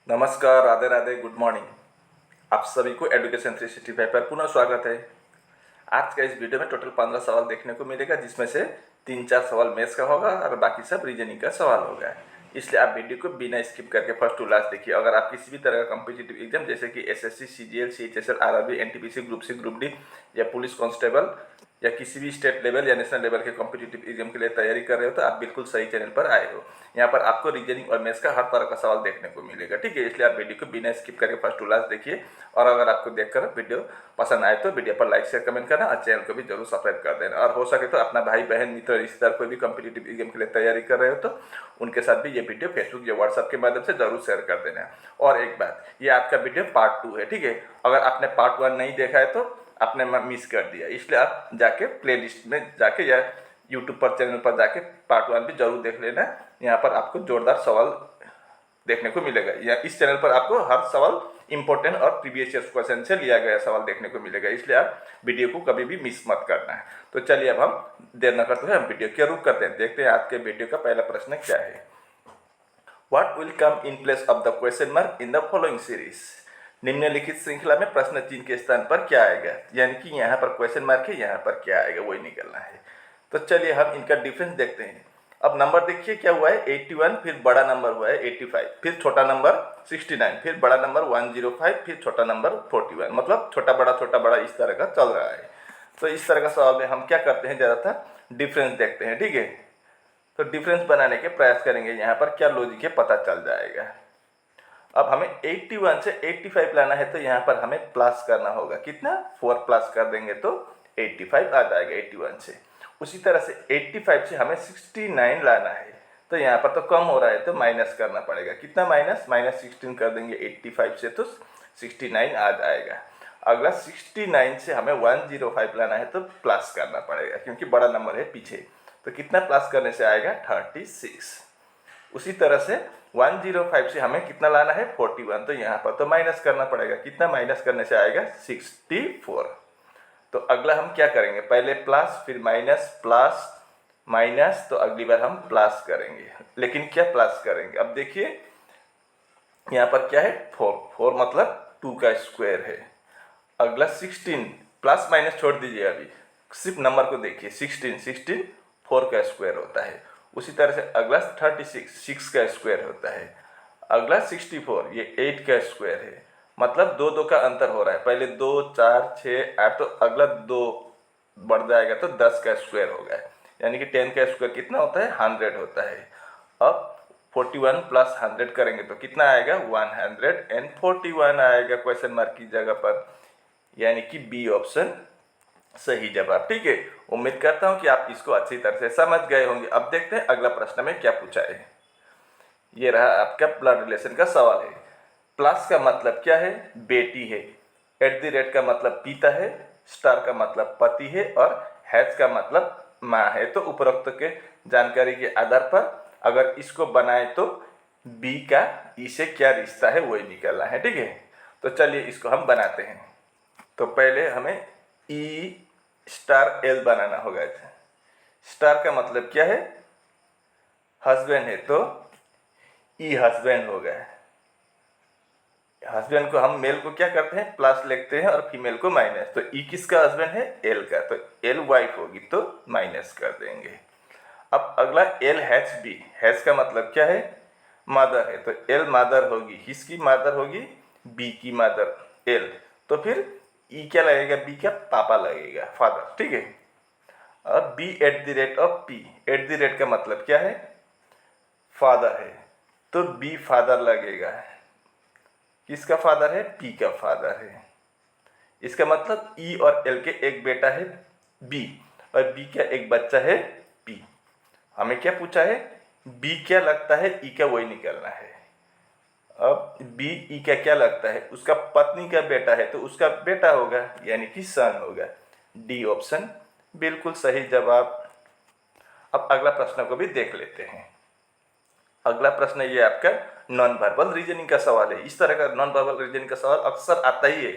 नमस्कार, Radhe Radhe, good morning. आप सभी को एजुकेशन 365 पर पुनः स्वागत है। आज का इस वीडियो में टोटल 15 सवाल देखने को मिलेगा, जिसमें से 3-4 सवाल मैथ्स का होगा और बाकी सब रीजनिंग का सवाल होगा। इसलिए आप वीडियो को बिना स्किप करके फर्स्ट टू लास्ट देखिए। अगर आप किसी भी तरह का कॉम्पिटिटिव एग्जाम जैसे कि SSC, CGL, CHSL, RRB, NTPC, group C, group D या पुलिस कांस्टेबल या किसी भी स्टेट लेवल या नेशनल लेवल के कॉम्पिटिटिव एग्जाम के लिए तैयारी कर रहे हो तो आप बिल्कुल सही चैनल पर आए हो। यहाँ पर आपको रीजनिंग और मैथ्स का हर तरह का सवाल देखने को मिलेगा, ठीक है। इसलिए आप वीडियो को बिना स्किप करके फर्स्ट टू लास्ट देखिए। और अगर आपको देखकर वीडियो पसंद आए तो वीडियो पर लाइक शेयर कमेंट करना और चैनल को भी जरूर सब्सक्राइब कर देना। और हो सके तो अपना भाई बहन मित्र रिश्तेदार कोई भी कॉम्पिटिटिव एग्जाम के लिए तैयारी कर रहे हो तो उनके साथ भी ये वीडियो फेसबुक या व्हाट्सएप के माध्यम से जरूर शेयर कर देना। और एक बात, ये आपका वीडियो पार्ट 2 है, ठीक है। अगर आपने पार्ट 1 नहीं देखा है तो आपने मिस कर दिया, इसलिए आप जाके प्लेलिस्ट में जाके या यूट्यूब पर चैनल पर जाके पार्ट 1 भी जरूर देख लेना। यहाँ पर आपको जोरदार सवाल देखने को मिलेगा। या इस चैनल पर आपको हर सवाल इंपॉर्टेंट और प्रीवियस ईयर क्वेश्चन से लिया गया सवाल देखने को मिलेगा, इसलिए आप वीडियो को कभी भी मिस मत करना है। तो चलिए अब हम देर न करते हुए हम वीडियो के रुक करते हैं, देखते हैं आज के वीडियो का पहला प्रश्न क्या है। What will come in place of the question mark in the following series? निम्नलिखित श्रृंखला में प्रश्न चिन्ह के स्थान पर क्या आएगा, यानी कि यहाँ पर क्वेश्चन मार्क है, यहाँ पर क्या आएगा वही निकलना है। तो चलिए हम इनका डिफरेंस देखते हैं। अब नंबर देखिए क्या हुआ है 81, फिर बड़ा नंबर हुआ है 85, फिर छोटा नंबर 69, फिर बड़ा नंबर 105, फिर छोटा नंबर 41, मतलब छोटा बड़ा इस तरह का चल रहा है। तो इस तरह का सवाल में हम क्या करते हैं, ज़्यादातर डिफरेंस देखते हैं, ठीक है। तो डिफरेंस बनाने के प्रयास करेंगे, यहाँ पर क्या लॉजिक है पता चल जाएगा। अब हमें 81 से 85 लाना है तो यहाँ पर हमें प्लस करना होगा, कितना 4 प्लस कर देंगे तो 85 आ जाएगा 81 से। उसी तरह से 85 से हमें 69 लाना है तो यहाँ पर तो कम हो रहा है तो माइनस करना पड़ेगा, कितना -16 कर देंगे 85 से तो 69 आ जाएगा। अगला 69 से हमें 105 लाना है तो प्लस करना पड़ेगा क्योंकि बड़ा नंबर है पीछे, तो कितना प्लस करने से आएगा 36। उसी तरह से 105 से हमें कितना लाना है 41, तो यहाँ पर तो माइनस करना पड़ेगा, कितना माइनस करने से आएगा 64। तो अगला हम क्या करेंगे, पहले प्लस फिर माइनस प्लस माइनस, तो अगली बार हम प्लस करेंगे, लेकिन क्या प्लस करेंगे। अब देखिए यहाँ पर क्या है 4 मतलब 2 का स्क्वायर है। अगला 16, प्लस माइनस छोड़ दीजिए, अभी सिर्फ नंबर को देखिए 16 4 का स्क्वायर होता है। उसी तरह से अगला 36 6 का स्क्वायर होता है। अगला 64 ये 8 का स्क्वायर है, मतलब 2 का अंतर हो रहा है, पहले 2 4 6 8, तो अगला 2 बढ़ जाएगा तो 10 का स्क्वायर होगा, यानी कि 10 का स्क्वायर कितना होता है 100 होता है। अब 41 प्लस 100 करेंगे तो कितना आएगा 141 आएगा क्वेश्चन मार्क की जगह पर, यानी कि बी ऑप्शन सही जवाब, ठीक है। उम्मीद करता हूं कि आप इसको अच्छी तरह से समझ गए होंगे। अब देखते हैं अगला प्रश्न में क्या पूछा है। ये रहा आपका ब्लड रिलेशन का सवाल है। प्लस का मतलब क्या है, बेटी है। @ का मतलब पिता है। स्टार का मतलब पति है और हैच का मतलब माँ है। तो उपरोक्त के जानकारी के आधार पर अगर इसको बनाए तो बी का ई से क्या रिश्ता है वही निकलना है, ठीक है। तो चलिए इसको हम बनाते हैं। तो पहले हमें ई स्टार एल बनाना होगा। स्टार का मतलब क्या है, हस्बैंड है, तो ई हस्बैंड होगा। हस्बैंड को हम मेल को क्या करते हैं प्लस लिखते हैं और फीमेल को माइनस, तो ई किसका हस्बैंड है एल का, तो एल वाइफ होगी तो माइनस कर देंगे। अब अगला एल हैच बी, हैच का मतलब क्या है मदर है, तो एल मदर होगी, किसकी मदर होगी बी की मदर एल, तो फिर ई क्या लगेगा बी का पापा लगेगा फादर, ठीक है। अब बी @ पी, @ का मतलब क्या है फादर है, तो बी फादर लगेगा, किसका फादर है पी का फादर है। इसका मतलब ई और एल के एक बेटा है बी और बी का एक बच्चा है पी। हमें क्या पूछा है बी क्या लगता है ई का वही निकलना है। अब बी ई का क्या लगता है, उसका पत्नी का बेटा है तो उसका बेटा होगा, यानी कि सन होगा। डी ऑप्शन बिल्कुल सही जवाब। अब अगला प्रश्न को भी देख लेते हैं। अगला प्रश्न ये आपका नॉन वर्बल रीजनिंग का सवाल है। इस तरह का नॉन वर्बल रीजनिंग का सवाल अक्सर आता ही है,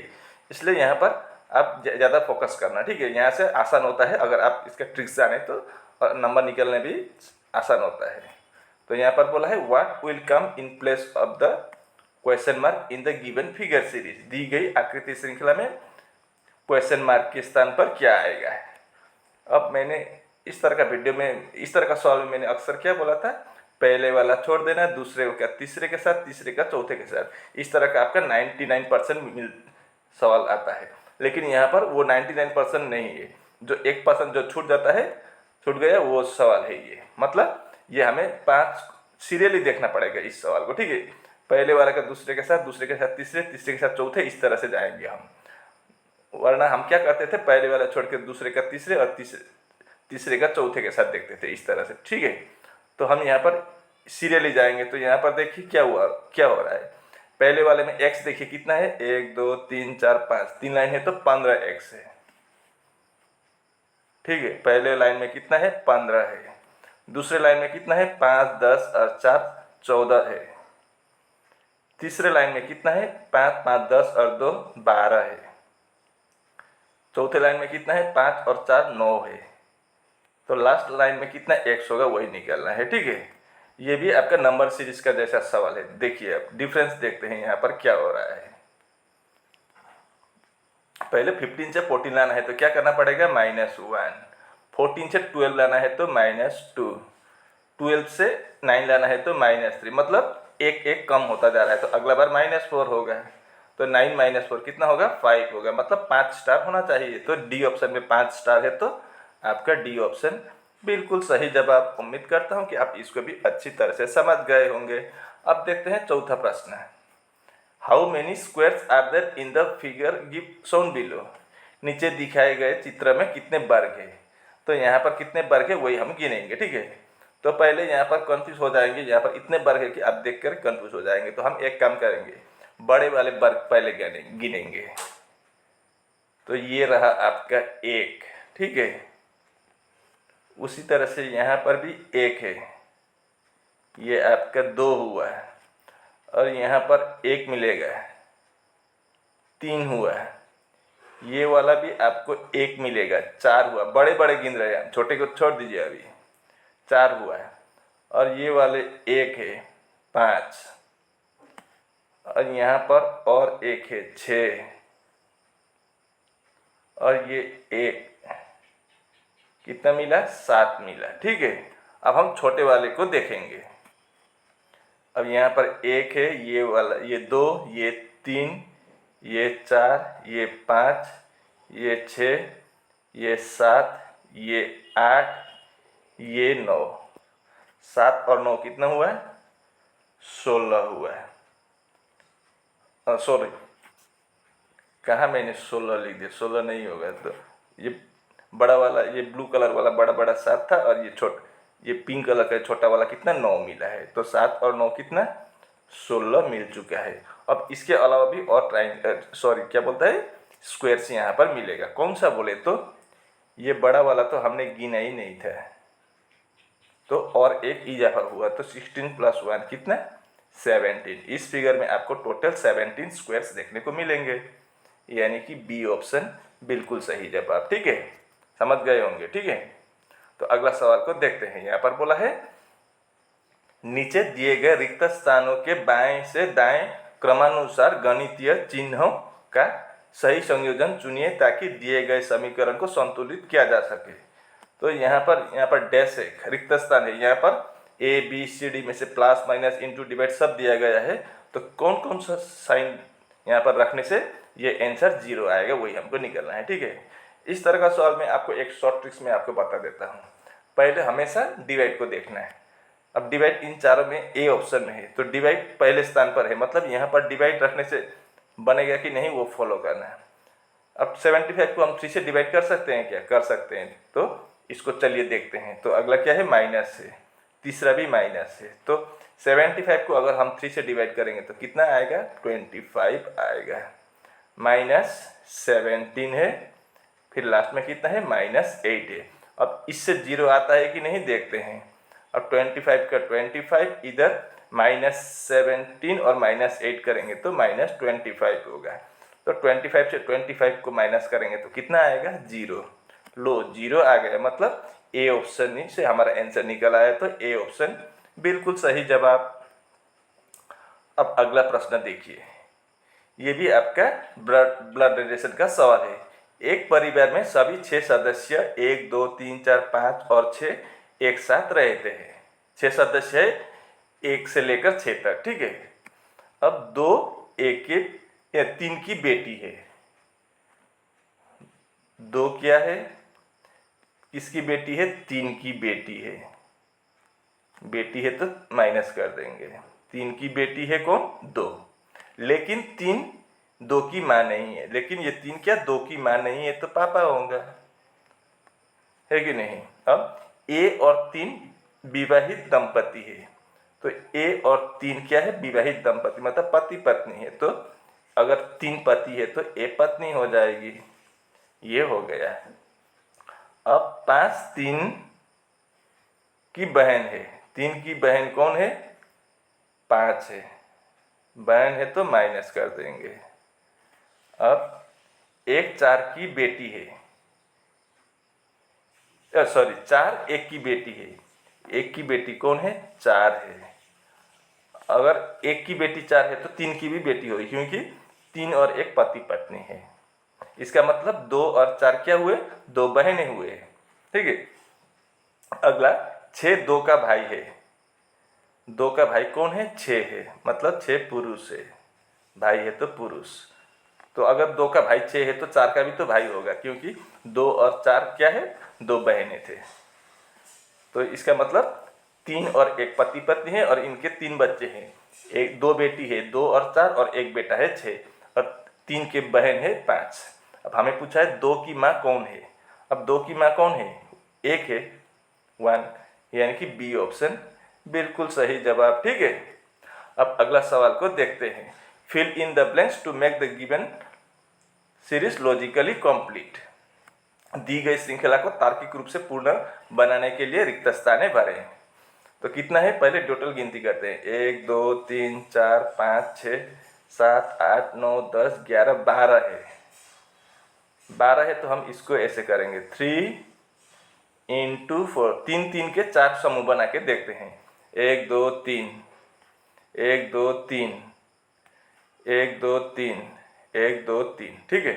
इसलिए यहाँ पर आप ज़्यादा फोकस करना, ठीक है। यहाँ से आसान होता है, अगर आप इसका ट्रिक्स जाने तो नंबर निकलने भी आसान होता है। तो यहाँ पर बोला है what will come in place of the question mark in the given figure series, दी गई आकृति श्रृंखला में क्वेश्चन मार्क के स्थान पर क्या आएगा। अब मैंने इस तरह का वीडियो में, इस तरह का सवाल में मैंने अक्सर क्या बोला था, पहले वाला छोड़ देना, दूसरे का तीसरे के साथ, तीसरे का चौथे के साथ, इस तरह का आपका 99% सवाल आता है। लेकिन यहाँ पर वो 99% नहीं है, जो 1% जो छूट जाता है, छूट गया, वो सवाल है ये। मतलब ये हमें 5 सीरियली देखना पड़ेगा इस सवाल को, ठीक है। पहले वाला का दूसरे के साथ, दूसरे के साथ तीसरे, तीसरे के साथ चौथे, इस तरह से जाएंगे हम। वरना हम क्या करते थे, पहले वाला छोड़ के दूसरे का तीसरे और तीसरे का चौथे के साथ देखते थे, इस तरह से, ठीक है। तो हम यहाँ पर सीरियली जाएंगे। तो यहाँ पर देखिए क्या हुआ, क्या हो रहा है। पहले वाले में x देखिए कितना है, 1 2 3 4 5, 3 लाइन है तो 15x है, ठीक है। पहले लाइन में कितना है, 15 है। दूसरे लाइन में कितना है, 5 10 और 4 14 है। तीसरे लाइन में कितना है, 5 5 10 और 2 12 है। चौथे लाइन में कितना है, 5 और 4 9 है। तो लास्ट लाइन में कितना x होगा, वही निकालना है, ठीक है। ये भी आपका नंबर सीरीज का जैसा सवाल है। देखिए अब डिफरेंस देखते हैं यहाँ पर क्या हो रहा है। पहले 15 से 14 लाना है तो क्या करना पड़ेगा, -1। 14 से 12 लाना है तो -2। 12 से 9 लाना है तो -3। मतलब एक एक कम होता जा रहा है। तो अगला बार -4 होगा, तो 9 - 4 कितना होगा, 5 होगा। मतलब 5 स्टार होना चाहिए। तो डी ऑप्शन में 5 स्टार है, तो आपका डी ऑप्शन बिल्कुल सही जवाब। उम्मीद करता हूँ कि आप इसको भी अच्छी तरह से समझ गए होंगे। अब देखते हैं चौथा प्रश्न। How many squares are there in the figure give shown below. नीचे दिखाए गए चित्र में कितने वर्ग है। तो यहाँ पर कितने वर्ग है वही हम गिनेंगे, ठीक है। तो पहले यहाँ पर कंफ्यूज हो जाएंगे, यहाँ पर इतने वर्ग है कि आप देख कर कंफ्यूज हो जाएंगे। तो हम एक काम करेंगे, बड़े वाले वर्ग पहले गिनेंगे। तो ये रहा आपका 1, ठीक है। उसी तरह से यहाँ पर भी 1 है, ये आपका 2 हुआ है। और यहाँ पर 1 मिलेगा, 3 हुआ है। ये वाला भी आपको 1 मिलेगा, 4 हुआ। बड़े बड़े गिन रहे हैं, छोटे को छोड़ दीजिए, अभी 4 हुआ है। और ये वाले 1 है, 5। और यहाँ पर और 1 है, 6। और ये 1 कितना मिला, 7 मिला, ठीक है। अब हम छोटे वाले को देखेंगे। अब यहाँ पर 1 है, ये वाला, ये 2, ये 3, ये 4, ये 5, ये 6, ये 7, ये 8, ये 9। 7 और 9 कितना हुआ है, 16 हुआ है। सॉरी, कहाँ मैंने 16 लिख दिया, 16 नहीं होगा। तो ये बड़ा वाला, ये ब्लू कलर वाला बड़ा बड़ा 7 था, और ये पिंक कलर का छोटा वाला कितना, 9 मिला है। तो 7 और 9 कितना, 16 मिल चुका है। अब इसके अलावा भी और क्या बोलता है, स्क्वायर्स यहाँ पर मिलेगा। कौन सा बोले तो ये बड़ा वाला तो हमने गिना ही नहीं था, तो और एक इजाफा हुआ। तो 16 + 1 कितना, 17। इस फिगर में आपको टोटल 17 स्क्वायर्स देखने को मिलेंगे, यानी कि बी ऑप्शन बिल्कुल सही जवाब, ठीक है। समझ गए होंगे, ठीक है। तो अगला सवाल को देखते हैं। यहाँ पर बोला है, नीचे दिए गए रिक्त स्थानों के बाएं से दाएं क्रमानुसार गणितीय चिन्हों का सही संयोजन चुनिए ताकि दिए गए समीकरण को संतुलित किया जा सके। तो यहाँ पर डैश एक रिक्त स्थान है। यहाँ पर ए बी सी डी में से प्लस माइनस इंटू डिवाइड सब दिया गया है। तो कौन कौन सा साइन यहाँ पर रखने से ये आंसर 0 आएगा, वही हमको निकलना है, ठीक है। इस तरह का सवाल मैं आपको एक शॉर्ट ट्रिक्स में आपको बता देता हूँ। पहले हमेशा डिवाइड को देखना है। अब डिवाइड इन चारों में ए ऑप्शन में है, तो डिवाइड पहले स्थान पर है, मतलब यहाँ पर डिवाइड रखने से बनेगा कि नहीं वो फॉलो करना है। अब 75 को हम 3 से डिवाइड कर सकते हैं क्या, कर सकते हैं। तो इसको चलिए देखते हैं। तो अगला क्या है, माइनस है, तीसरा भी माइनस है। तो 75 को अगर हम 3 से डिवाइड करेंगे तो कितना आएगा, 25 आएगा। -17 है, फिर लास्ट में कितना है, -8 है। अब इससे 0 आता है कि नहीं देखते हैं। अब 25 का 25 इधर -17 और -8 करेंगे तो -25 होगा। तो 25 से 25 को माइनस करेंगे तो कितना आएगा, 0। लो 0 आ गया, मतलब ए ऑप्शन से हमारा आंसर निकल आया। तो ए ऑप्शन बिल्कुल सही जवाब। अब अगला प्रश्न देखिए, ये भी आपका ब्लड रिलेशन का सवाल है। एक परिवार में सभी 6 सदस्य 1, 2, 3, 4, 5 और 6 एक साथ रहते हैं। 6 सदस्य है 1 से लेकर 6 तक, ठीक है। अब 2 एक या 3 की बेटी है। 2 क्या है, किसकी बेटी है, 3 की बेटी है। बेटी है तो माइनस कर देंगे। 3 की बेटी है कौन, 2। लेकिन 3 2 की माँ नहीं है। लेकिन ये 3 क्या 2 की माँ नहीं है, तो पापा होगा, है कि नहीं। अब ए और 3 विवाहित दंपति है। तो ए और 3 क्या है, विवाहित दंपति, मतलब पति पत्नी है। तो अगर 3 पति है तो ए पत्नी हो जाएगी, ये हो गया। अब 5 3 की बहन है। 3 की बहन कौन है, 5 है। बहन है तो माइनस कर देंगे। अब 1 4 की बेटी है, सॉरी 4 1 की बेटी है। 1 की बेटी कौन है, 4 है। अगर 1 की बेटी 4 है तो 3 की भी बेटी होगी, क्योंकि 3 और 1 पति पत्नी है। इसका मतलब 2 और 4 क्या हुए, 2 बहनें हुए, ठीक है। अगला 6 2 का भाई है। 2 का भाई कौन है, 6 है, मतलब 6 पुरुष है। भाई है तो पुरुष। तो अगर 2 का भाई 6 है तो 4 का भी तो भाई होगा, क्योंकि 2 और 4 क्या है, 2 बहनें थे। तो इसका मतलब 3 और 1 पति पत्नी है और इनके 3 बच्चे हैं। 2 बेटी है, 2 और 4, और 1 बेटा है 6, और 3 के बहन है 5। अब हमें पूछा है 2 की माँ कौन है। अब 2 की माँ कौन है, 1 है, 1, यानी कि बी ऑप्शन बिल्कुल सही जवाब, ठीक है। अब अगला सवाल को देखते हैं। Fill in the blanks to make the given series logically complete. दी गई श्रृंखला को तार्किक रूप से पूर्ण बनाने के लिए रिक्त स्थानें भरें। तो कितना है, पहले टोटल गिनती करते हैं। 1 2 3 4 5 6 7 8 9 10 11 12 है। 12 है तो हम इसको ऐसे करेंगे, 3 × 4, 3 3 के 4 समूह बना के देखते हैं। 1 2 3 1 2 3 1 2 3 1 2 3, ठीक है।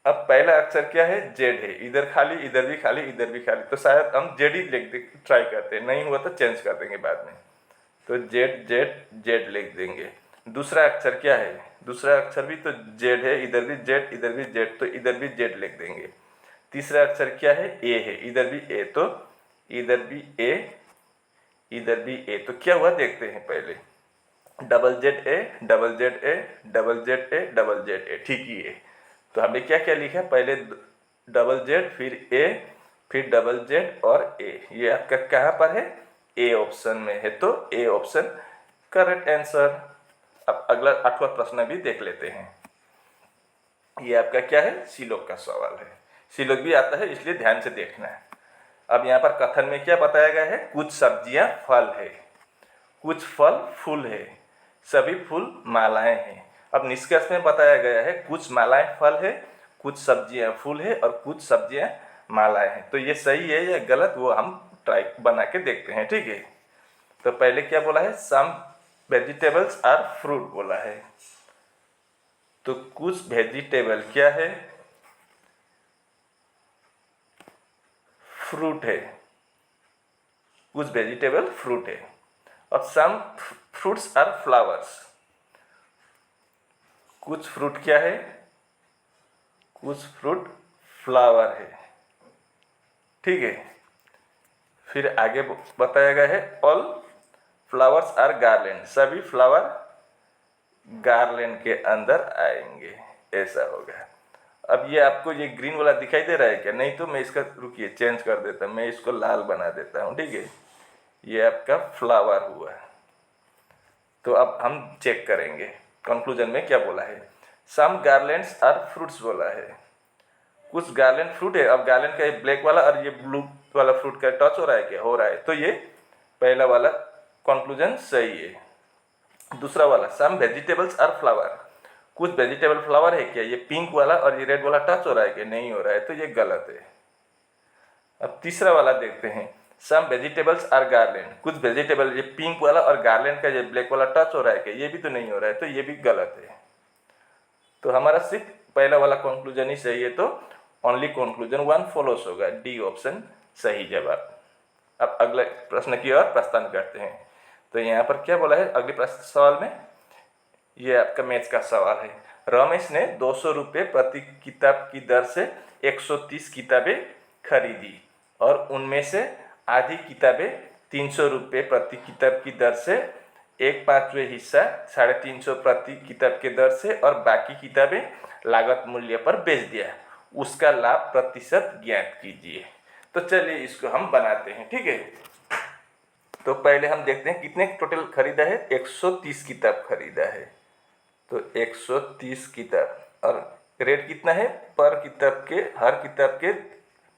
अब पहला अक्षर क्या है, जेड है। इधर खाली, इधर भी खाली, इधर भी खाली, तो शायद हम जेड ही लिख दे, ट्राई करते हैं। नहीं हुआ तो चेंज कर देंगे बाद में। तो जेड जेड जेड लिख देंगे। दूसरा अक्षर क्या है, दूसरा अक्षर भी तो जेड है, इधर भी जेड, इधर भी जेड, तो इधर भी जेड लिख देंगे। तीसरा अक्षर क्या है, ए है, इधर भी ए, तो इधर भी ए, इधर भी ए। तो क्या हुआ देखते हैं पहले, double Z A, double Z A, double Z A, double Z A, ठीक ही है। तो हमने क्या क्या लिखा, पहले डबल जेड, फिर ए, फिर डबल जेड और ए। ये आपका कहाँ पर है, ए ऑप्शन में है, तो ए ऑप्शन करेक्ट आंसर। अब अगला 8वां प्रश्न भी देख लेते हैं। ये आपका क्या है, सीलोक का सवाल है। सीलोक भी आता है, इसलिए ध्यान से देखना है। अब यहाँ पर कथन में क्या बताया गया है, कुछ सब्जियां फल है, कुछ फल फूल है, सभी फूल मालाएं हैं। अब निष्कर्ष में बताया गया है कुछ मालाएं फल है, कुछ सब्जियां फूल है और कुछ सब्जियां मालाएं हैं। तो ये सही है या गलत, वो हम ट्राई बना के देखते हैं, ठीक है। तो पहले क्या बोला है, सम वेजिटेबल्स आर फ्रूट बोला है। तो कुछ वेजिटेबल क्या है, फ्रूट है, कुछ वेजिटेबल फ्रूट है। और सम फ्रूट्स आर फ्लावर्स, कुछ फ्रूट क्या है, कुछ फ्रूट फ्लावर है, ठीक है। फिर आगे बताया गया है ऑल फ्लावर्स आर गार्लैंड, सभी फ्लावर गार्लैंड के अंदर आएंगे, ऐसा होगा। अब ये आपको ये ग्रीन वाला दिखाई दे रहा है क्या, नहीं तो मैं इसका, रुकिए चेंज कर देता हूँ, मैं इसको लाल बना देता हूँ, ठीक है। ये आपका फ्लावर हुआ। तो अब हम चेक करेंगे कंक्लूजन में क्या बोला है। सम गार्लैंड्स आर फ्रूट्स बोला है, कुछ गार्लैंड फ्रूट है। अब गार्लैंड का ये ब्लैक वाला और ये ब्लू वाला फ्रूट का टच हो रहा है क्या, हो रहा है, तो ये पहला वाला कंक्लूजन सही है। दूसरा वाला सम वेजिटेबल्स आर फ्लावर, कुछ वेजिटेबल फ्लावर है क्या, ये पिंक वाला और ये रेड वाला टच हो रहा है क्या, नहीं हो रहा है, तो ये गलत है। अब तीसरा वाला देखते हैं, सम वेजिटेबल्स आर गार्लैंड, कुछ वेजिटेबल, ये पिंक वाला और गार्लैंड का ये ब्लैक वाला टच हो रहा है क्या, ये भी तो नहीं हो रहा है, तो ये भी गलत है। तो हमारा सिर्फ पहला वाला कंक्लूजन ही सही है, तो ओनली कंक्लूजन वन फॉलोस होगा, डी ऑप्शन सही जवाब। अब अगले प्रश्न की ओर प्रस्थान करते हैं। तो यहाँ पर क्या बोला है अगले प्रश्न सवाल में, ये आपका मैथ्स का सवाल है। रमेश ने 200 रुपये प्रति किताब की दर से 130 किताबें खरीदी और उनमें से आधी किताबें 300 रुपये प्रति किताब की दर से, 1/5वां हिस्सा 350 प्रति किताब के दर से और बाकी किताबें लागत मूल्य पर बेच दिया, उसका लाभ प्रतिशत ज्ञात कीजिए। तो चलिए इसको हम बनाते हैं, ठीक है। तो पहले हम देखते हैं कितने टोटल खरीदा है, 130 किताब खरीदा है। तो 130 किताब और रेट कितना है पर किताब के, हर किताब के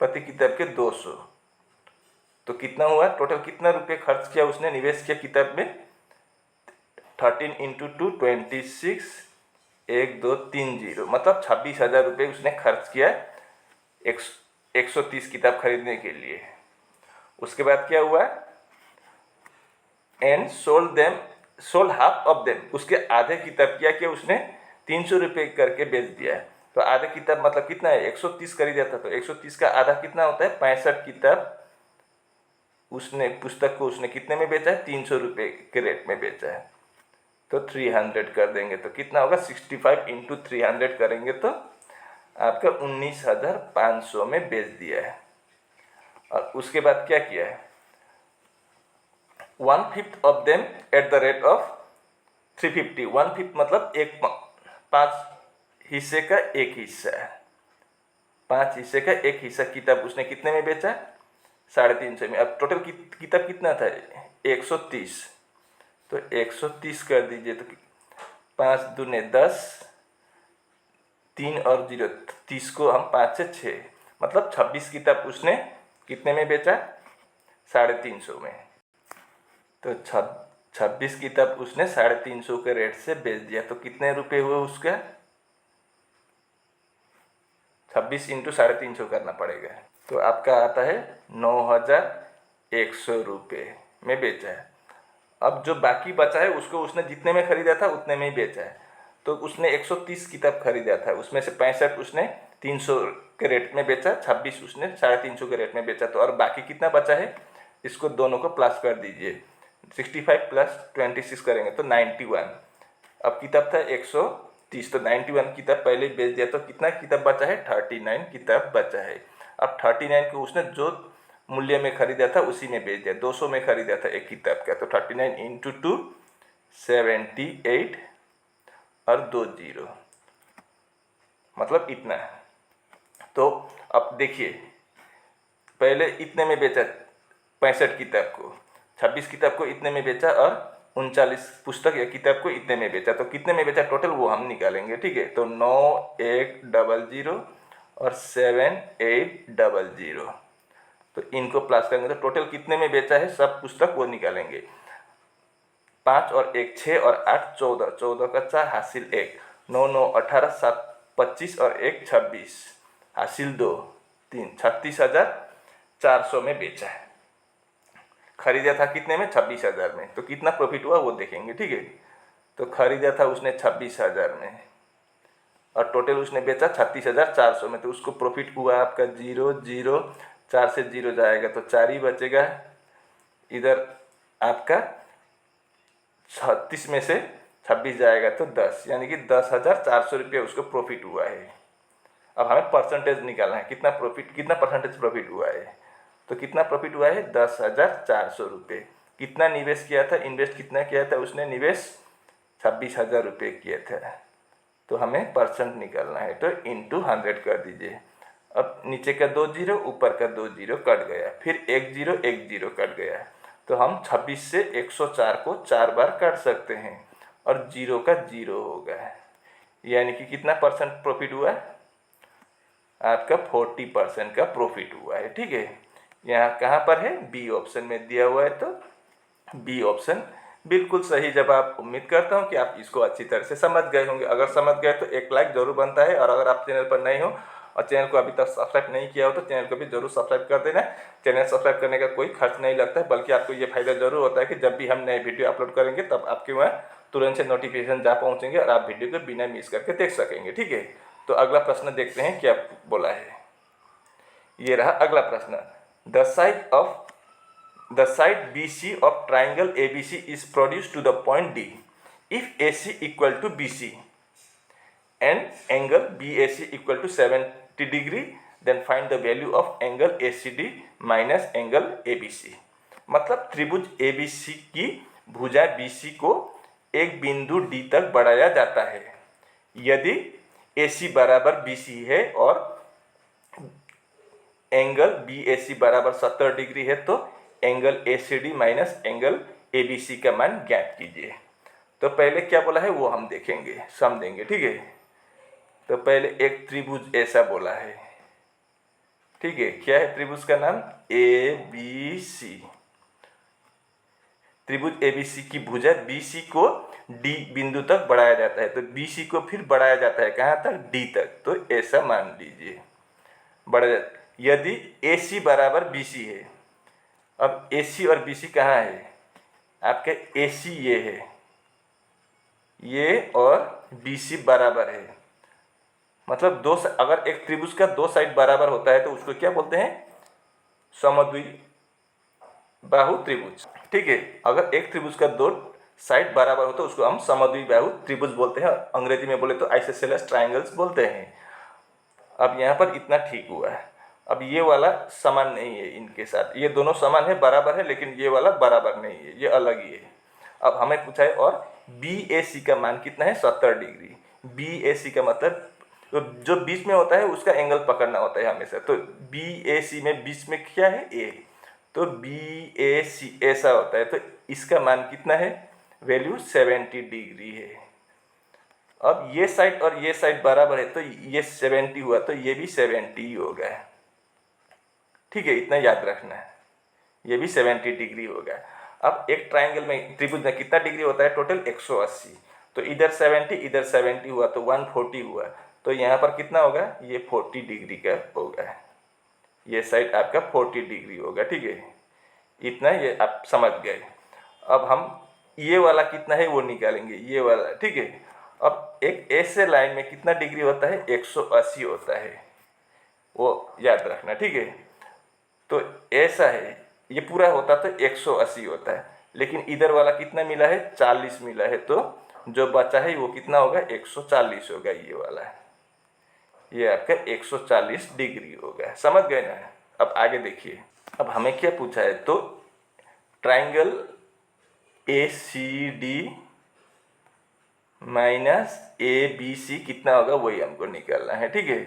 प्रति किताब के 200। तो कितना हुआ टोटल, कितना रुपए खर्च किया उसने, निवेश किया किताब में, 13 × 2 26, 1 2 3 0, मतलब 26,000 रुपये उसने खर्च किया 130 किताब खरीदने के लिए। उसके बाद क्या हुआ, and sold half of them, उसके आधे किताब क्या किया उसने 300 रुपये करके बेच दिया। तो आधे किताब मतलब कितना है, 130 खरीदा था, तो 130 का आधा कितना होता है, 65 किताब उसने, पुस्तक को उसने कितने में बेचा है, 300 रुपये के रेट में बेचा है। तो 300 कर देंगे तो कितना होगा, 65 × 300 करेंगे तो आपका 19,500 में बेच दिया है। और उसके बाद क्या किया है, 1/5 of them at the rate of 350, 1/5 मतलब 5 हिस्से का एक हिस्सा है, 5 हिस्से का एक हिस्सा किताब उसने कितने में बेचा, 350 में। अब टोटल किताब कितना था, 130, तो 130 कर दीजिए, तो 5 दूने 10, 3 और 0 30 को हम 5 से 6, मतलब 26 किताब उसने कितने में बेचा, 350 में। तो 26 किताब उसने 350 के रेट से बेच दिया। तो कितने रुपए हुए उसका, 26 × 350 करना पड़ेगा। तो आपका आता है 9,100 रुपये में बेचा है। अब जो बाकी बचा है उसको उसने जितने में खरीदा था उतने में ही बेचा है। तो उसने 130 किताब खरीदा था, उसमें से 65 उसने 300 के रेट में बेचा, 26 उसने 350 के रेट में बेचा। तो और बाकी कितना बचा है, इसको दोनों को प्लस कर दीजिए, 65 + 26 करेंगे तो 91। अब किताब था 130, तो 91 किताब पहले बेच दिया, तो कितना किताब बचा है, 39 किताब बचा है। अब 39 को उसने जो मूल्य में खरीदा था उसी में बेच दिया, 200 में खरीदा था एक किताब का, तो 39 × 2 78 और 2 0, मतलब इतना। तो अब देखिए पहले इतने में बेचा 65 किताब को, 26 किताब को इतने में बेचा और 39 पुस्तक या किताब को इतने में बेचा। तो कितने में बेचा टोटल वो हम निकालेंगे, ठीक है। तो 9100 और 7800, तो इनको प्लस करेंगे तो टोटल कितने में बेचा है सब पुस्तक वो निकालेंगे। 5 और 1 6 और 8 14, 14 का 4 हासिल 1, 9 9 18, 7 25 और 1 26, हासिल 2 3, 36,400 में बेचा है। खरीदा था कितने में, 26,000 में। तो कितना प्रॉफिट हुआ वो देखेंगे, ठीक है। तो खरीदा था उसने 26,000 में और टोटल उसने बेचा 36,400 में, तो उसको प्रॉफिट हुआ आपका 0 0, 4 से 0 जाएगा तो 4 ही बचेगा। इधर आपका 36 में से 26 जाएगा तो 10, यानी कि 10,400 रुपये उसको प्रॉफिट हुआ है। अब हमें परसेंटेज निकालना है, कितना प्रॉफिट, कितना परसेंटेज प्रॉफिट हुआ है। तो कितना प्रॉफिट हुआ है, 10,400 रुपये। कितना निवेश किया था, इन्वेस्ट कितना किया था उसने, निवेश 26,000 रुपये किया था। तो हमें परसेंट निकालना है, तो इंटू 100 कर दीजिए। अब नीचे का 2 0, ऊपर का 2 0 कट गया, फिर 1 0 1 0 कट गया। तो हम 26 से 104 को 4 बार काट सकते हैं और 0 का 0 होगा, यानी कि कितना परसेंट प्रॉफिट हुआ, आपका 40% का प्रॉफिट हुआ है, ठीक है। यहाँ कहाँ पर है, बी ऑप्शन में दिया हुआ है, तो बी ऑप्शन बिल्कुल सही जवाब। उम्मीद करता हूँ कि आप इसको अच्छी तरह से समझ गए होंगे। अगर समझ गए तो एक लाइक जरूर बनता है, और अगर आप चैनल पर नए हो और चैनल को अभी तक सब्सक्राइब नहीं किया हो तो चैनल को भी जरूर सब्सक्राइब कर देना। चैनल सब्सक्राइब करने का कोई खर्च नहीं लगता है, बल्कि आपको ये फायदा जरूर होता है कि जब भी हम नए वीडियो अपलोड करेंगे तब आपके वहाँ तुरंत से नोटिफिकेशन जा पहुँचेंगे और आप वीडियो को बिना मिस करके देख सकेंगे। ठीक है, तो अगला प्रश्न देखते हैं क्या बोला है। ये रहा अगला प्रश्न। The side BC of triangle ABC is produced to the point D if AC equal to BC and angle BAC equal to 70 degree, then find the value of angle ACD minus angle ABC। मतलब त्रिभुज ABC की भुजा BC को एक बिंदु D तक बढ़ाया जाता है यदि AC बराबर BC है और एंगल BAC बराबर 70 डिग्री है तो angle ACD minus angle ABC का मान ज्ञात कीजिए। तो पहले क्या बोला है वो हम देखेंगे, समझेंगे। ठीक है, तो पहले एक त्रिभुज ऐसा बोला है। ठीक है, क्या है त्रिभुज का नाम? ABC। त्रिभुज ABC की भुजा BC को D बिंदु तक बढ़ाया जाता है, तो BC को फिर बढ़ाया जाता है कहाँ तक? D तक। तो ऐसा मान लीजिए बढ़ा जाता यदि AC बराबर BC है। अब AC और BC कहाँ है? आपके AC ये है, ये और BC बराबर है। मतलब अगर एक त्रिभुज का दो साइड बराबर होता है तो उसको क्या बोलते हैं? समद्विबाहु त्रिभुज। ठीक है, अगर एक त्रिभुज का दो साइड बराबर हो तो उसको हम समद्विबाहु त्रिभुज बोलते हैं। अंग्रेजी में बोले तो आइसोसेलेस ट्रायंगल्स बोलते हैं। अब यहाँ पर इतना ठीक हुआ है। अब ये वाला समान नहीं है इनके साथ, ये दोनों समान है, बराबर है, लेकिन ये वाला बराबर नहीं है, ये अलग ही है। अब हमें पूछा है और BAC का मान कितना है? 70 डिग्री। BAC का मतलब तो जो बीच में होता है उसका एंगल पकड़ना होता है हमेशा। तो BAC में बीच में क्या है? A। तो BAC ऐसा होता है, तो इसका मान कितना है? वैल्यू 70 डिग्री है। अब ये साइड और ये साइड बराबर है तो ये 70 हुआ तो ये भी 70 ही होगा। ठीक है, इतना याद रखना है, ये भी 70 डिग्री होगा। अब एक ट्राइंगल में त्रिभुज में कितना डिग्री होता है? टोटल 180। तो इधर 70 इधर 70 हुआ तो 140 हुआ। तो यहाँ पर कितना होगा? ये 40 डिग्री का होगा। ये साइड आपका 40 डिग्री होगा। ठीक है, इतना ये आप समझ गए। अब हम ये वाला कितना है वो निकालेंगे, ये वाला। ठीक है, अब एक ऐसे लाइन में कितना डिग्री होता है? 180 होता है, वो याद रखना। ठीक है, तो ऐसा है, ये पूरा होता तो 180 होता है, लेकिन इधर वाला कितना मिला है? 40 मिला है, तो जो बचा है वो कितना होगा? 140 होगा। ये वाला है, ये आपका 140 डिग्री होगा। समझ गए ना? अब आगे देखिए, अब हमें क्या पूछा है? तो ट्राइंगल ACD माइनस ABC कितना होगा वही हमको निकालना है। ठीक है,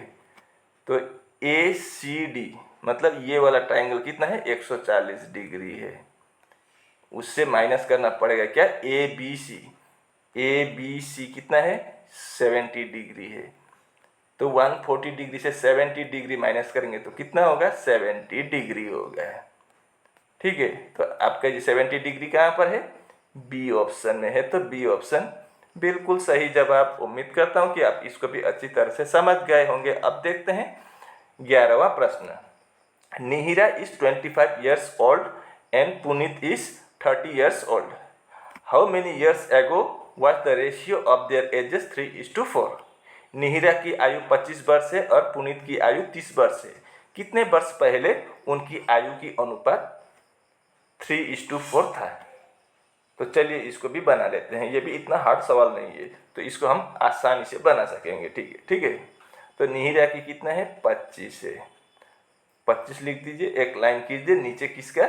तो ACD मतलब ये वाला ट्राइंगल कितना है? 140 डिग्री है, उससे माइनस करना पड़ेगा क्या? ABC कितना है? 70 डिग्री है। तो 140 डिग्री से 70 डिग्री माइनस करेंगे तो कितना होगा? 70 डिग्री होगा। ठीक है, तो आपका ये 70 डिग्री कहाँ पर है? बी ऑप्शन में है। तो बी ऑप्शन बिल्कुल सही जवाब। उम्मीद करता हूँ कि आप इसको भी अच्छी तरह से समझ गए होंगे। अब देखते हैं 11वां प्रश्न। Nihira is 25 years old and Puneet is 30 years old. How many years ago was the ratio of their ages 3:4? Nihira की आयु 25 वर्ष है और पुनीत की आयु 30 वर्ष है। कितने वर्ष पहले उनकी आयु की अनुपात 3:4 था? तो चलिए इसको भी बना लेते हैं। ये भी इतना हार्ड सवाल नहीं है, तो इसको हम आसानी से बना सकेंगे। ठीक है, ठीक है। तो निहिरा की कितना है? 25 है। 25 लिख दीजिए, एक लाइन कीजिए, नीचे किसका?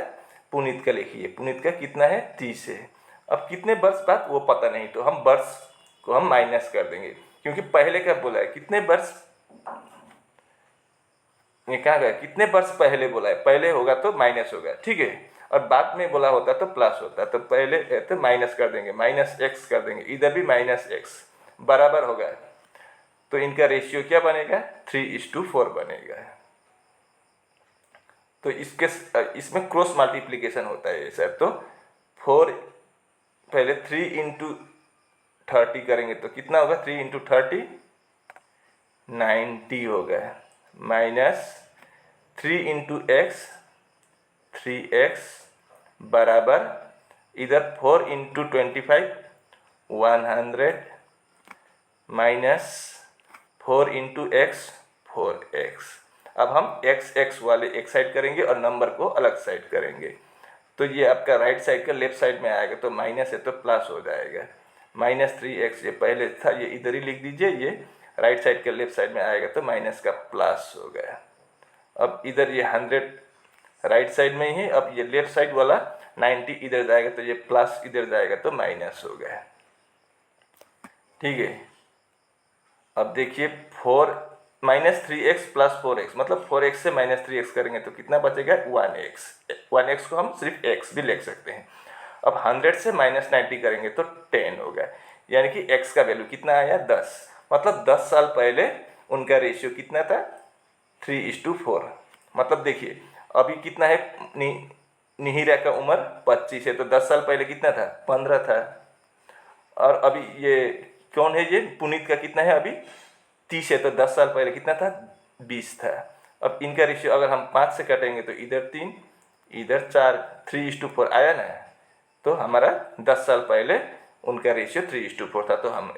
पुनीत का लिखिए। पुनीत का कितना है? 30 है। अब कितने वर्ष बाद वो पता नहीं, तो हम वर्ष को हम माइनस कर देंगे, क्योंकि पहले क्या बोला है? कितने वर्ष, ये कहाँ गया? कितने वर्ष पहले बोला है, पहले होगा तो माइनस होगा। ठीक है, और बाद में बोला होता तो प्लस होता। तो पहले तो माइनस कर देंगे, -x कर देंगे, इधर भी -x बराबर होगा। तो इनका रेशियो क्या बनेगा? 3:4 बनेगा। तो इसमें क्रॉस मल्टीप्लिकेशन होता है सर। तो 4 पहले 3 × 30 करेंगे तो कितना होगा? 3 × 30 90 होगा। माइनस 3 इंटू एक्स 3x बराबर इधर 4 into 25 100 minus 4 into x 4x। अब हम x वाले एक साइड करेंगे और नंबर को अलग साइड करेंगे, तो ये आपका राइट साइड का लेफ्ट साइड में आएगा, तो माइनस है तो प्लस हो जाएगा। -3x ये पहले था, ये इधर ही लिख दीजिए, ये राइट साइड के लेफ्ट साइड में आएगा तो माइनस का प्लस हो गया। अब इधर ये 100 राइट साइड में ही है, अब ये लेफ्ट साइड वाला 90 इधर जाएगा तो ये प्लस इधर जाएगा तो माइनस हो गया। ठीक है, अब देखिए 4 -3x प्लस 4x मतलब 4x से -3x करेंगे तो कितना बचेगा 1x को हम सिर्फ x भी लिख सकते हैं। अब 100 से -90 करेंगे तो 10 होगा, यानी कि x का वैल्यू कितना आया 10। मतलब 10 साल पहले उनका रेशियो कितना था 3:4। मतलब देखिए अभी कितना है, निहिरा का उम्र 25 है, तो 10 साल पहले कितना था 15 था। और अभी ये कौन है, ये पुनीत का कितना है अभी 30 है, तो 10 साल पहले कितना था 20 था। अब इनका रेशियो अगर हम 5 से काटेंगे तो इधर 3 इधर 4 3:4 आया ना, तो हमारा 10 साल पहले उनका रेशियो 3:4 था, तो हम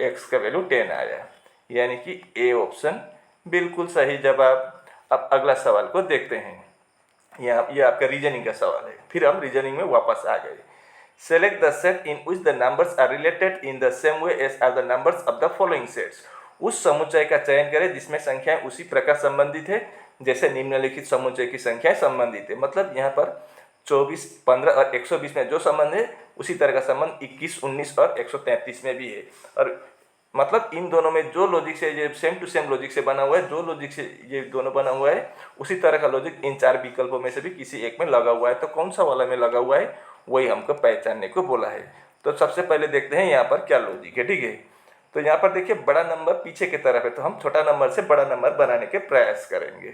x का वैल्यू 10 आया, यानी कि ए ऑप्शन बिल्कुल सही जवाब। अब अगला सवाल को देखते हैं, ये आपका रीजनिंग का सवाल है। फिर हम रीजनिंग में वापस आ गए। Select the set in which the numbers are related in the same way as are the numbers of the following sets. उस समुच्चय का चयन करें जिसमें संख्याएं उसी प्रकार संबंधित है जैसे निम्नलिखित समुच्चय की संख्याएं संबंधित है। मतलब यहाँ पर 24, 15 और 120 में जो संबंध है उसी तरह का संबंध 21, 19 और 133 में भी है। और मतलब इन दोनों में जो लॉजिक से ये सेम टू सेम लॉजिक से बना हुआ है, जो लॉजिक से ये दोनों बना हुआ है उसी तरह का लॉजिक इन 4 विकल्पों में से भी किसी एक में लगा हुआ है। तो कौन सा वाला में लगा हुआ है वही हमको पहचानने को बोला है। तो सबसे पहले देखते हैं यहाँ पर क्या लॉजिक है। ठीक है, तो यहाँ पर देखिए बड़ा नंबर पीछे की तरफ है, तो हम छोटा नंबर से बड़ा नंबर बनाने के प्रयास करेंगे।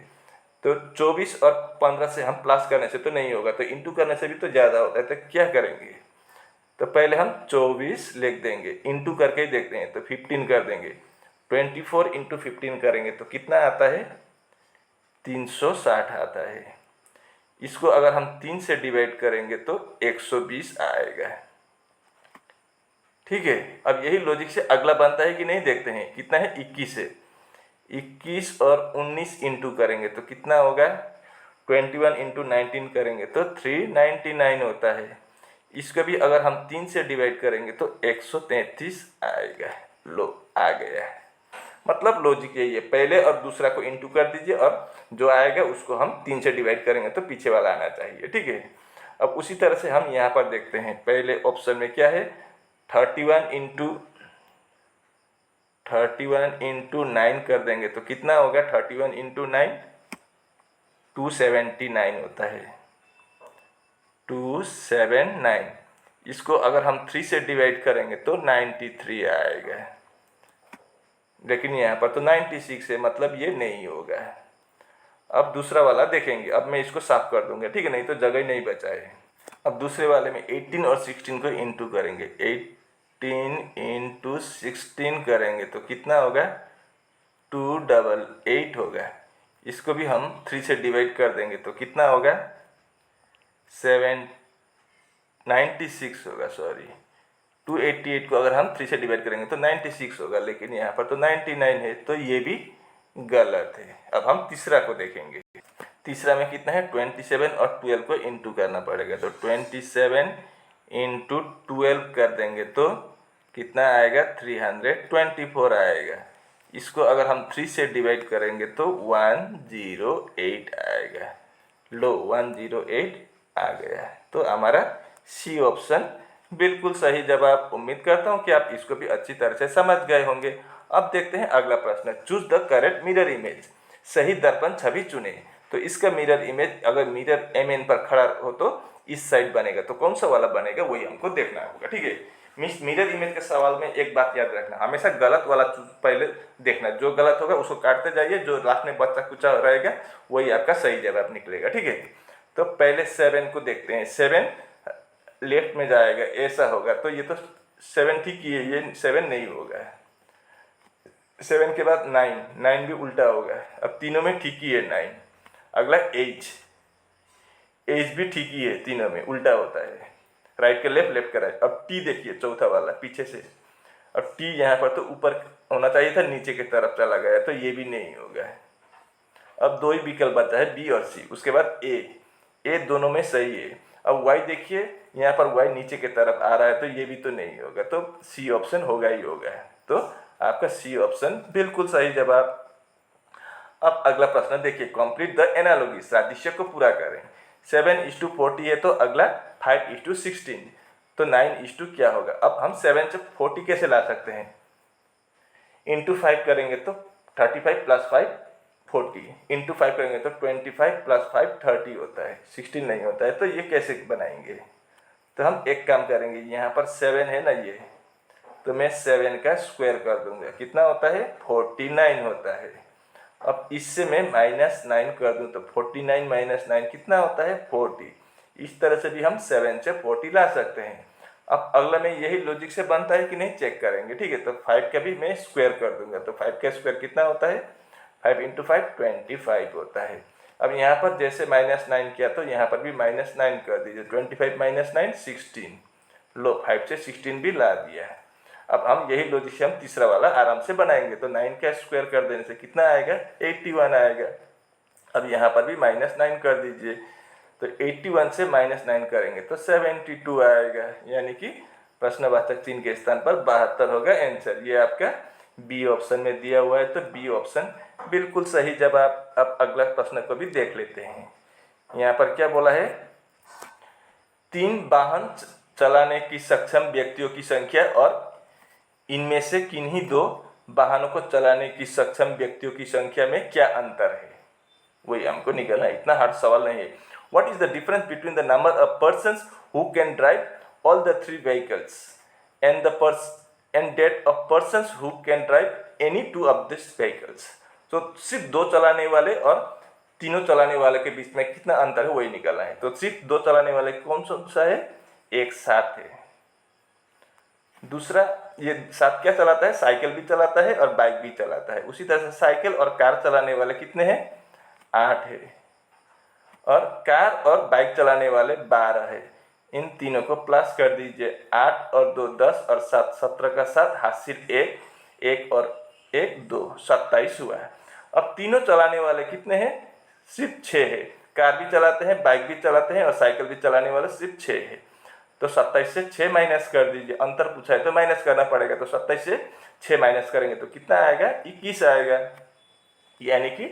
तो 24 और 15 से हम प्लस करने से तो नहीं होगा, तो इंटू करने से भी तो ज़्यादा होता है, तो क्या करेंगे, तो पहले हम 24 लिख देंगे, इंटू करके ही देखते हैं तो 15 कर देंगे। 24 इंटू 15 करेंगे तो कितना आता है 360 आता है। इसको अगर हम 3 से डिवाइड करेंगे तो 120 आएगा। ठीक है, अब यही लॉजिक से अगला बनता है कि नहीं देखते हैं, कितना है 21 से 21 और 19 इंटू करेंगे तो कितना होगा 21 इंटू 19 करेंगे तो 399 होता है। इसको भी अगर हम 3 से डिवाइड करेंगे तो 133 आएगा। लो आ गया है। मतलब लॉजिक यही है, पहले और दूसरा को इंटू कर दीजिए और जो आएगा उसको हम 3 से डिवाइड करेंगे तो पीछे वाला आना चाहिए। ठीक है, अब उसी तरह से हम यहाँ पर देखते हैं, पहले ऑप्शन में क्या है 31 इंटू 9 कर देंगे तो कितना होगा 31 इंटू 9 279 होता है 279। इसको अगर हम 3 से डिवाइड करेंगे तो 93 आएगा, लेकिन यहाँ पर तो 96 है, मतलब ये नहीं होगा। अब दूसरा वाला देखेंगे, अब मैं इसको साफ कर दूंगा, ठीक है, नहीं तो जगह ही नहीं बचा है। अब दूसरे वाले में 18 और 16 को इंटू करेंगे, 18 इंटू 16 करेंगे तो कितना होगा 288 होगा। इसको भी हम 3 से डिवाइड कर देंगे तो कितना होगा 96 होगा, सॉरी 288 को अगर हम 3 से डिवाइड करेंगे तो 96 होगा, लेकिन यहाँ पर तो 99 है, तो ये भी गलत है। अब हम तीसरा को देखेंगे, तीसरा में कितना है 27 और 12 को इंटू करना पड़ेगा, तो 27 इंटू 12 कर देंगे तो कितना आएगा 324 आएगा। इसको अगर हम 3 से डिवाइड करेंगे तो 108 आएगा। लो 108 आ गया, तो हमारा सी ऑप्शन बिल्कुल सही जवाब। उम्मीद करता हूँ कि आप इसको भी अच्छी तरह से समझ गए होंगे। अब देखते हैं अगला प्रश्न, choose the correct mirror image, सही दर्पण छवि चुने। तो इसका मिरर इमेज अगर मिरर एम पर खड़ा हो तो इस साइड बनेगा, तो कौन सा वाला बनेगा वही हमको देखना होगा। ठीक है, मिरर इमेज के सवाल में एक बात याद रखना, हमेशा गलत वाला पहले देखना, जो गलत होगा उसको काटते जाइए, जो लास्ट में बच्चा कुचा रहेगा वही आपका सही जवाब निकलेगा। ठीक है, तो पहले 7 को देखते हैं, 7 लेफ्ट में जाएगा, ऐसा होगा, तो ये तो 7 ठीक ही है, ये 7 नहीं होगा। 7 के बाद 9, 9 भी उल्टा होगा। अब तीनों में ठीक ही है 9। अगला एज, एज भी ठीक ही है, तीनों में उल्टा होता है, राइट का लेफ्ट, लेफ्ट का राइट। अब टी देखिए चौथा वाला पीछे से, अब टी यहाँ पर तो ऊपर होना चाहिए था, नीचे की तरफ चला गया, तो ये भी नहीं होगा। अब दो ही विकल्प बचा है, बी और सी। उसके बाद ए दोनों में सही है। अब वाई देखिए, यहाँ पर वाई नीचे की तरफ आ रहा है, तो ये भी तो नहीं होगा, तो सी ऑप्शन होगा ही होगा। तो आपका सी ऑप्शन बिल्कुल सही जवाब। अब अगला प्रश्न देखिए, कंप्लीट द एनालॉगी, सादृश्य को पूरा करें। 7:40 है, तो अगला 5:16, तो 9 क्या होगा। अब हम 7 से 40 कैसे ला सकते हैं, इंटू 5 करेंगे तो 35 + 5 40, इंटू 5 करेंगे तो 25 + 5 30 होता है, 16 नहीं होता है। तो ये कैसे बनाएंगे, तो हम एक काम करेंगे, यहाँ पर 7 है ना ये, तो मैं 7 का स्क्वायर कर दूंगा, कितना होता है 49 होता है। अब इससे मैं -9 कर दूं तो 49 - 9 कितना होता है 40। इस तरह से भी हम 7 से 40 ला सकते हैं। अब अगला में यही लॉजिक से बनता है कि नहीं चेक करेंगे, ठीक है। तो 5 का भी मैं स्क्वायर कर दूंगा, तो 5 का स्क्वायर कितना होता है, 5 × 5 25 होता है। अब यहाँ पर जैसे -9 किया, तो यहाँ पर भी -9 कर दीजिए, 25 - 9 16, लो 5 से 16 भी ला दिया है। अब हम यही लॉजिक से हम तीसरा वाला आराम से बनाएंगे, तो 9 का स्क्वायर कर देने से कितना आएगा 81 आएगा। अब यहाँ पर भी -9 कर दीजिए, तो 81 से -9 करेंगे तो 72 आएगा, यानी कि प्रश्नवाचक चिन्ह के स्थान पर 72 होगा आंसर। ये आपका बी ऑप्शन में दिया हुआ है, तो बी ऑप्शन बिल्कुल सही जवाब। अब अगला प्रश्न को भी देख लेते हैं। यहाँ पर क्या बोला है, 3 वाहन चलाने की सक्षम व्यक्तियों की संख्या और इनमें से किन्हीं 2 वाहनों को चलाने की सक्षम व्यक्तियों की संख्या में क्या अंतर है, वही हमको निकालना है। इतना हार्ड सवाल नहीं है। What is the difference between the number of persons who can drive all the 3 vehicles and that of persons who can drive any 2 of this vehicles. तो सिर्फ 2 चलाने वाले और तीनों चलाने वाले के बीच में कितना अंतर है वही निकालना है। तो सिर्फ 2 चलाने वाले कौन सा है, एक 7 है। दूसरा ये 7 क्या चलाता है, साइकिल भी चलाता है और बाइक भी चलाता है। उसी तरह से साइकिल और कार चलाने वाले कितने हैं, 8 है, और कार और बाइक चलाने वाले 12 है। इन तीनों को प्लस कर दीजिए, 8 और 2 10 और 7 17 का 7 हासिल 1, 1 और 1 2 27 हुआ है। अब तीनों चलाने वाले कितने हैं, सिर्फ 6 है। कार भी चलाते हैं, बाइक भी चलाते हैं और साइकिल भी चलाने वाले सिर्फ 6 है। तो 27 से 6 माइनस कर दीजिए, अंतर पूछा है तो माइनस करना पड़ेगा। तो 27 से 6 माइनस करेंगे तो कितना आएगा, 21 आएगा, यानी कि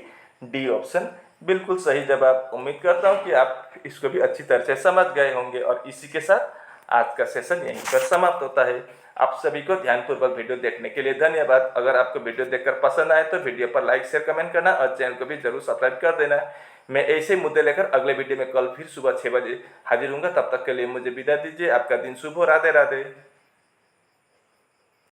डी ऑप्शन बिल्कुल सही जवाब। उम्मीद करता हूँ कि आप इसको भी अच्छी तरह से समझ गए होंगे। और इसी के साथ आज का सेशन यहीं पर समाप्त होता है। आप सभी को ध्यानपूर्वक वीडियो देखने के लिए धन्यवाद। अगर आपको वीडियो देखकर पसंद आए तो वीडियो पर लाइक शेयर कमेंट करना और चैनल को भी जरूर सब्सक्राइब कर देना। मैं ऐसे मुद्दे लेकर अगले वीडियो में कल फिर सुबह 6 बजे हाजिर हूँगा। तब तक के लिए मुझे विदा दीजिए। आपका दिन शुभ हो। राधे राधे।